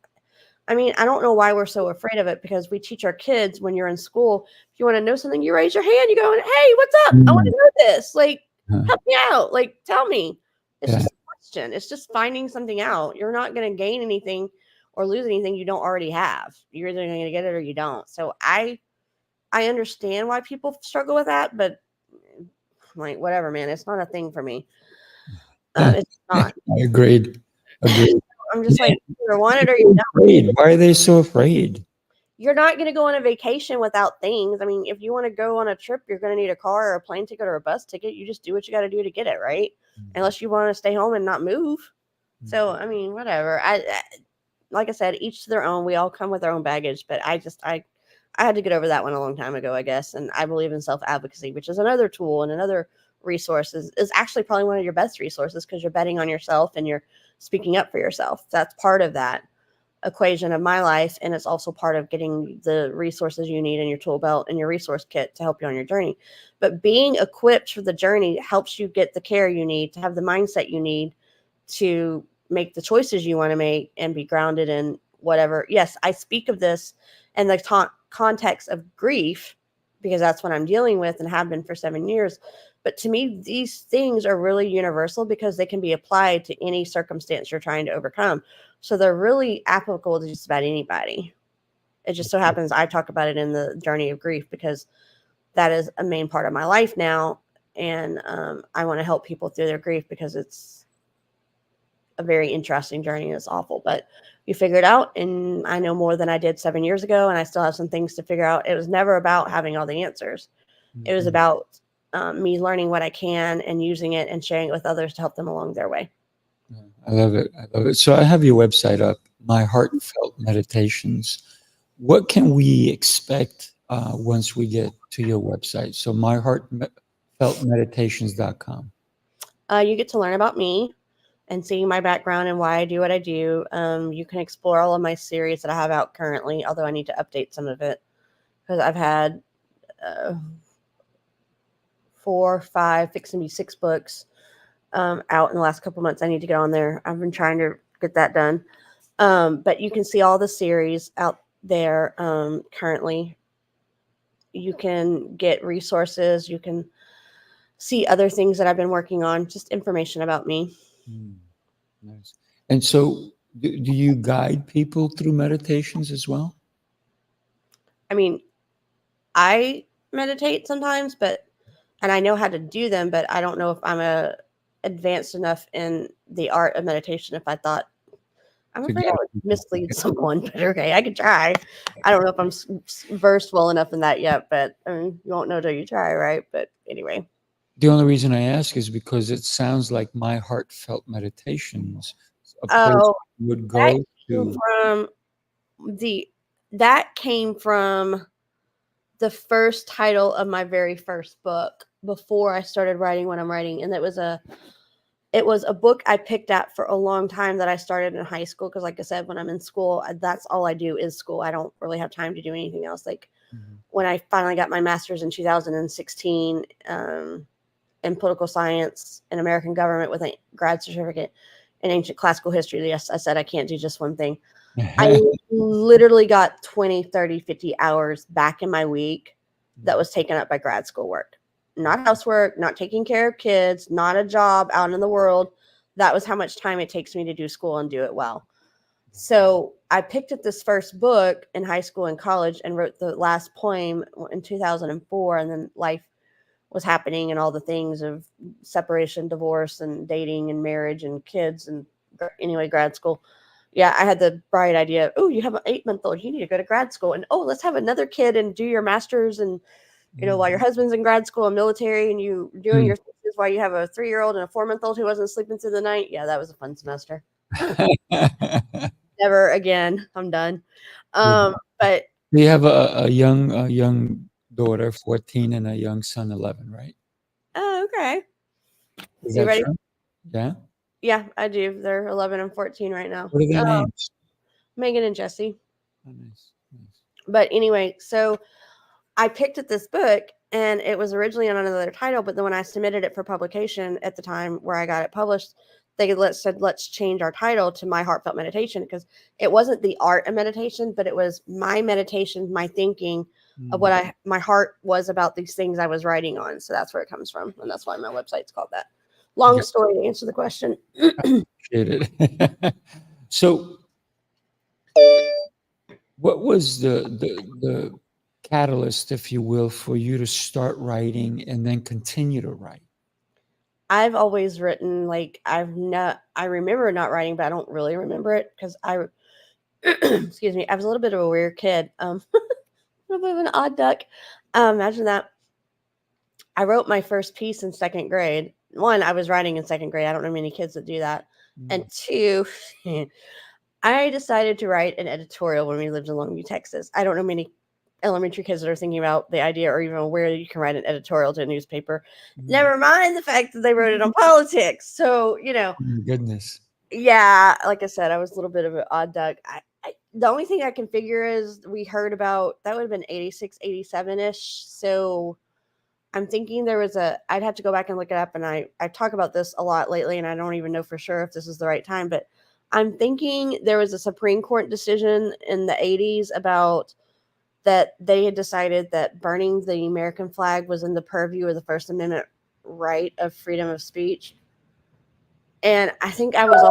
I mean, I don't know why we're so afraid of it, because we teach our kids when you're in school, if you want to know something, you raise your hand, you go, hey, what's up? I want to know this. Like, help me out. Like, tell me. It's just a question. It's just finding something out. You're not going to gain anything or lose anything you don't already have. You're either going to get it or you don't. So I understand why people struggle with that, but like, whatever, man, it's not a thing for me. It's not. I agreed. I'm just like, either want it or you don't. Afraid. Why are they so afraid? You're not going to go on a vacation without things. I mean, if you want to go on a trip, you're going to need a car or a plane ticket or a bus ticket. You just do what you got to do to get it, right? Unless you want to stay home and not move. So, I mean, whatever. Like I said, each to their own. We all come with our own baggage, but I had to get over that one a long time ago, I guess. And I believe in self-advocacy, which is another tool and another resource is actually probably one of your best resources, because you're betting on yourself and you're speaking up for yourself. That's part of that equation of my life. And it's also part of getting the resources you need in your tool belt and your resource kit to help you on your journey. But being equipped for the journey helps you get the care you need, to have the mindset you need to make the choices you want to make and be grounded in whatever. Yes, I speak of this in the context of grief, because that's what I'm dealing with and have been for 7 years. But to me, these things are really universal because they can be applied to any circumstance you're trying to overcome. So they're really applicable to just about anybody. It just so happens I talk about it in the journey of grief because that is a main part of my life now. And I want to help people through their grief because it's a very interesting journey. It's awful, but we figured it out. And I know more than I did 7 years ago. And I still have some things to figure out. It was never about having all the answers. It was about me learning what I can and using it and sharing it with others to help them along their way. I love it. I love it. So I have your website up, My Heartfelt Meditations. What can we expect once we get to your website? So myheartfeltmeditations.com. You get to learn about me and see my background and why I do what I do. You can explore all of my series that I have out currently, although I need to update some of it because I've had 4, 5, fixing to be 6 books out in the last couple months. I need to get on there. I've been trying to get that done. But you can see all the series out there currently. You can get resources. You can see other things that I've been working on, just information about me. Nice. And so do you guide people through meditations as well? I mean, I meditate sometimes, and I know how to do them, but I don't know if I'm advanced enough in the art of meditation. If I thought, I'm afraid I would mislead someone, but okay, I could try. I don't know if I'm versed well enough in that yet, but you won't know till you try, right? But anyway. The only reason I ask is because it sounds like My Heartfelt Meditations, a place you would go to. That came from the first title of my very first book before I started writing what I'm writing. And it was a book I picked at for a long time that I started in high school. Cause like I said, when I'm in school, that's all I do is school. I don't really have time to do anything else. Like when I finally got my master's in 2016, in political science and American government with a grad certificate in ancient classical history. Yes, I said I can't do just one thing. I literally got 20, 30, 50 hours back in my week that was taken up by grad school work. Not housework, not taking care of kids, not a job out in the world. That was how much time it takes me to do school and do it well. So I picked up this first book in high school and college and wrote the last poem in 2004, and then life was happening and all the things of separation, divorce, and dating and marriage and kids. And anyway, grad school. Yeah, I had the bright idea. Oh, you have an 8-month-old. You need to go to grad school. And let's have another kid and do your master's. And, while your husband's in grad school and military and you doing your thesis while you have a 3-year-old and a 4-month-old who wasn't sleeping through the night. Yeah, that was a fun semester. Never again. I'm done. But you have a young daughter, 14, and a young son, 11, right? Oh, okay. Is that true? Yeah. Yeah, I do. They're 11 and 14 right now. What are their names? Megan and Jesse. Oh, nice. But anyway, so I picked up this book and it was originally on another title, but then when I submitted it for publication at the time where I got it published, they said, let's change our title to My Heartfelt Meditation, because it wasn't the art of meditation, but it was my meditation, my thinking of what my heart was about these things I was writing on. So that's where it comes from. And that's why my website's called that. Long story to answer the question. Appreciate it. So what was the catalyst, if you will, for you to start writing and then continue to write? I've always written. I remember not writing, but I don't really remember it because excuse me, I was a little bit of a weird kid. A little bit of an odd duck. Imagine that. I wrote my first piece in 2nd grade. 1, I was writing in 2nd grade. I don't know many kids that do that. And 2, I decided to write an editorial when we lived in Longview, Texas. I don't know many elementary kids that are thinking about the idea or even aware that you can write an editorial to a newspaper. Never mind the fact that they wrote it on politics. So, Goodness. Yeah, like I said, I was a little bit of an odd duck. The only thing I can figure is we heard about, that would have been 86, 87-ish. So I'm thinking I'd have to go back and look it up. And I talk about this a lot lately, and I don't even know for sure if this is the right time, but I'm thinking there was a Supreme Court decision in the 80s about that they had decided that burning the American flag was in the purview of the First Amendment right of freedom of speech. And I think I was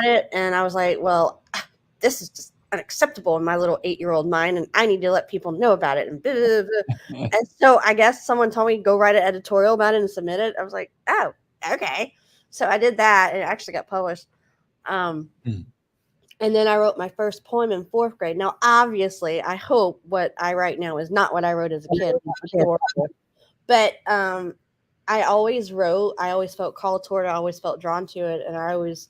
about it, and I was like, well, this is just unacceptable in my little 8-year-old mind, and I need to let people know about it. And blah, blah, blah. And so I guess someone told me go write an editorial about it and submit it. I was like, oh, okay. So I did that, and it actually got published. And then I wrote my first poem in 4th grade. Now, obviously, I hope what I write now is not what I wrote as a kid. But I always wrote. I always felt called toward it. I always felt drawn to it. And I always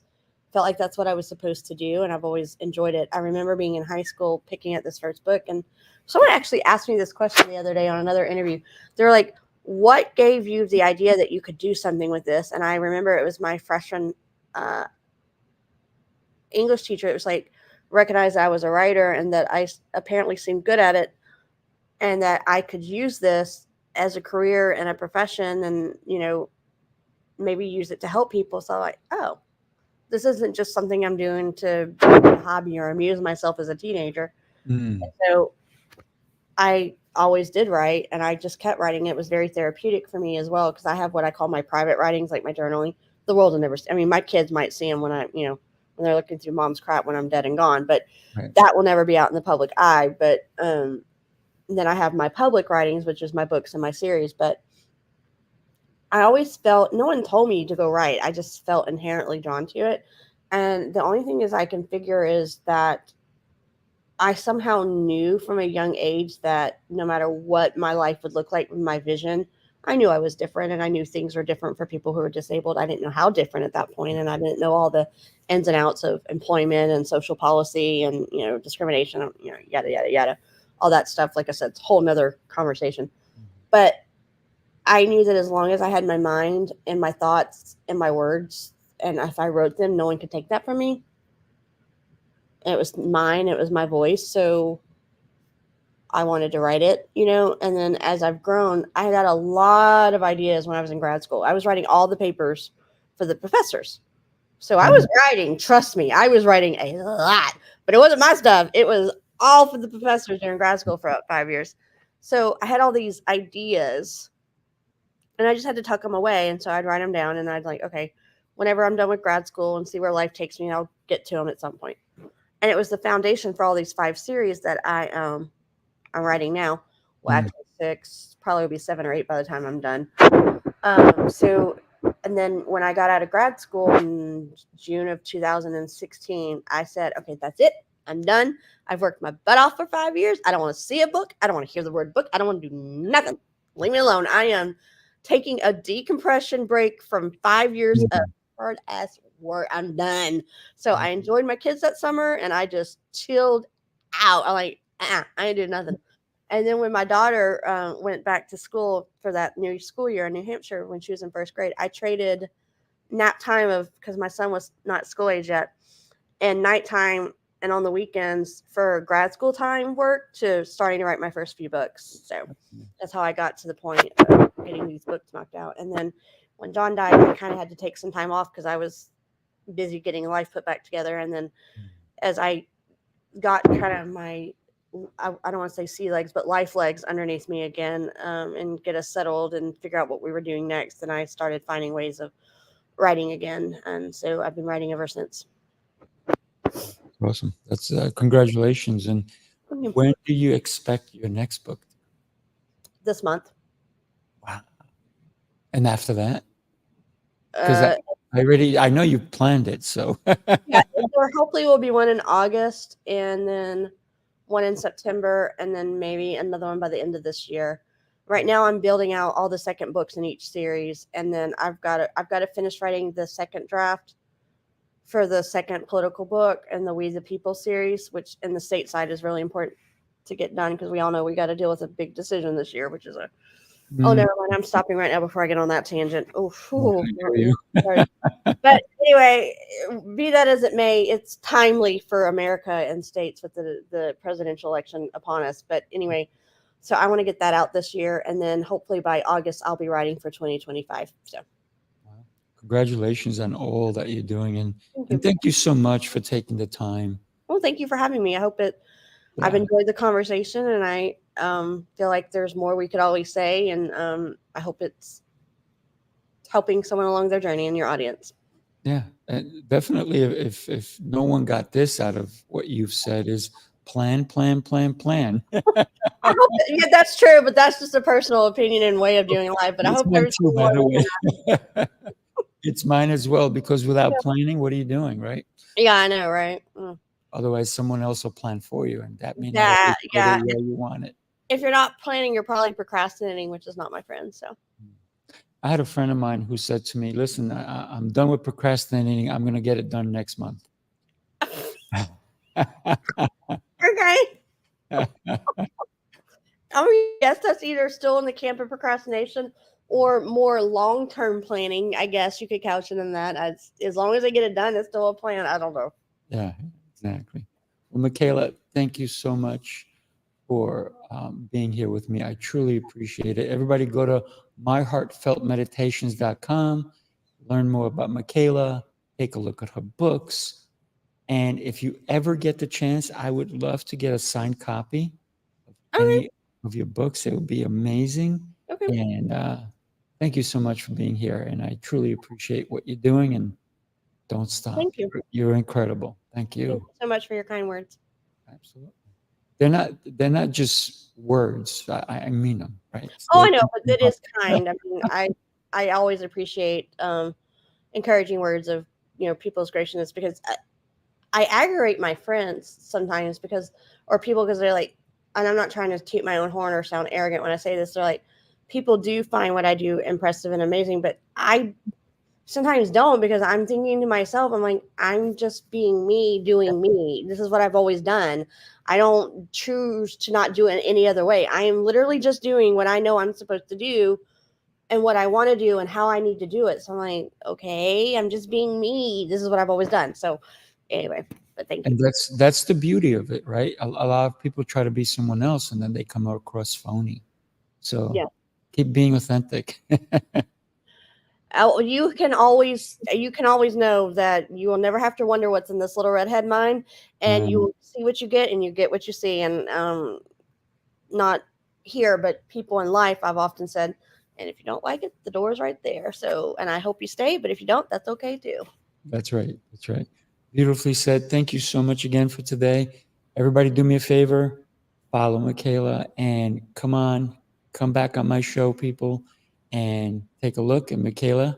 felt like that's what I was supposed to do. And I've always enjoyed it. I remember being in high school, picking at this first book. And someone actually asked me this question the other day on another interview. They're like, what gave you the idea that you could do something with this? And I remember it was my freshman English teacher. It was like, recognized I was a writer and that I apparently seemed good at it and that I could use this as a career and a profession and, maybe use it to help people. So I'm like, oh, this isn't just something I'm doing to a hobby or amuse myself as a teenager. So I always did write, and I just kept writing. It was very therapeutic for me as well, because I have what I call my private writings, like my journaling. The world will never see. I mean, my kids might see them when when they're looking through mom's crap when I'm dead and gone, but that will never be out in the public eye. But then I have my public writings, which is my books and my series. But I always felt, no one told me to go write. I just felt inherently drawn to it. And the only thing is I can figure is that I somehow knew from a young age that no matter what my life would look like with my vision, I knew I was different, and I knew things were different for people who were disabled. I didn't know how different at that point, and I didn't know all the ins and outs of employment and social policy and, discrimination, yada, yada, yada, all that stuff. Like I said, it's a whole nother conversation. But I knew that as long as I had my mind and my thoughts and my words, and if I wrote them, no one could take that from me. It was mine. It was my voice. So I wanted to write it, and then as I've grown, I got a lot of ideas when I was in grad school. I was writing all the papers for the professors. So I was writing, trust me, I was writing a lot, but it wasn't my stuff. It was all for the professors during grad school for 5 years. So I had all these ideas and I just had to tuck them away. And so I'd write them down and I'd like, okay, whenever I'm done with grad school and see where life takes me, I'll get to them at some point. And it was the foundation for all these 5 series that I'm writing now. Well, actually 6, probably will be 7 or 8 by the time I'm done. And then when I got out of grad school in June of 2016, I said, okay, that's it. I'm done. I've worked my butt off for 5 years. I don't want to see a book. I don't want to hear the word book. I don't want to do nothing. Leave me alone. I am taking a decompression break from 5 years of hard ass work. I'm done. So I enjoyed my kids that summer and I just chilled out. I'm like, I ain't doing nothing. And then when my daughter went back to school for that new school year in New Hampshire when she was in 1st grade, I traded nap time because my son was not school age yet, and nighttime and on the weekends for grad school time work to starting to write my first few books. So that's how I got to the point of getting these books knocked out. And then when John died, I kind of had to take some time off because I was busy getting life put back together. And then as I got kind of my, I don't want to say sea legs, but life legs underneath me again, and get us settled and figure out what we were doing next. And I started finding ways of writing again. And so I've been writing ever since. Awesome. That's congratulations. And when do you expect your next book? This month. Wow. And after that? Because I know you planned it. So yeah, there hopefully will be one in August and then one in September and then maybe another one by the end of this year. Right now I'm building out all the second books in each series, and then I've got to finish writing the second draft for the second political book and the We the People series, which in the state side is really important to get done because we all know we got to deal with a big decision this year, which is oh, never mind. I'm stopping right now before I get on that tangent. But anyway, be that as it may, it's timely for America and states with the presidential election upon us. But anyway, so I want to get that out this year. And then hopefully by August, I'll be writing for 2025. So congratulations on all that you're doing. And thank you so much for taking the time. Well, thank you for having me. I hope I've enjoyed the conversation, and I feel like there's more we could always say. And I hope it's helping someone along their journey in your audience. Yeah, and definitely if no one got this out of what you've said is plan, plan, plan, plan. I hope yeah, that's true, but that's just a personal opinion and way of doing life. But I It's hope mine too, everything by more the than way. It's mine as well, because without that. planning, what are you doing, right? Yeah, I know, right? Otherwise, someone else will plan for you, and that may not Yeah, always go the yeah. way you want it. If you're not planning, you're probably procrastinating, which is not my friend. So I had a friend of mine who said to me, "Listen, I'm done with procrastinating. I'm going to get it done next month." okay. I mean, yes, that's either still in the camp of procrastination or more long term planning. I guess you could couch it in that. As long as I get it done, it's still a plan. I don't know. Yeah, exactly. Well, Michaela, thank you so much for being here with me. I truly appreciate it. Everybody go to myheartfeltmeditations.com, learn more about Michaela, take a look at her books. And if you ever get the chance, I would love to get a signed copy of Okay. any of your books. It would be amazing. Okay. And thank you so much for being here. And I truly appreciate what you're doing, and don't stop. Thank you. You're incredible. Thank Thank you. you so much for your kind words. Absolutely. They're not just words. I mean them, right? So Oh, I they know, come but from it is kind. I mean, I always appreciate encouraging words of people's graciousness because I aggravate my friends sometimes or people because they're like, and I'm not trying to toot my own horn or sound arrogant when I say this. They're like, people do find what I do impressive and amazing, but I sometimes don't because I'm thinking to myself, I'm like, I'm just being me, doing me. This is what I've always done. I don't choose to not do it any other way. I am literally just doing what I know I'm supposed to do and what I want to do and how I need to do it. So I'm like, okay, I'm just being me. This is what I've always done. So anyway, but thank you. And that's the beauty of it, right? A lot of people try to be someone else, and then they come across phony. So Yeah. keep being authentic. You can always know that you will never have to wonder what's in this little redhead mind, and you Um, will see what you get, and you get what you see. And not here, but people in life, I've often said, and if you don't like it, the door is right there. So, and I hope you stay, but if you don't, that's okay too. that's right. That's right. Beautifully said. Thank you so much again for today. Everybody, do me a favor, follow Michaela, and come back on my show, people, and take a look at Michaela.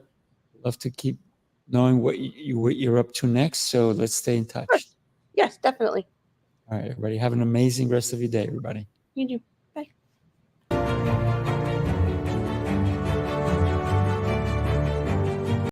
Love to keep knowing what you're up to next. So let's stay in Of course. touch. Yes, definitely. All right, everybody. Have an amazing rest of your day, everybody. You do.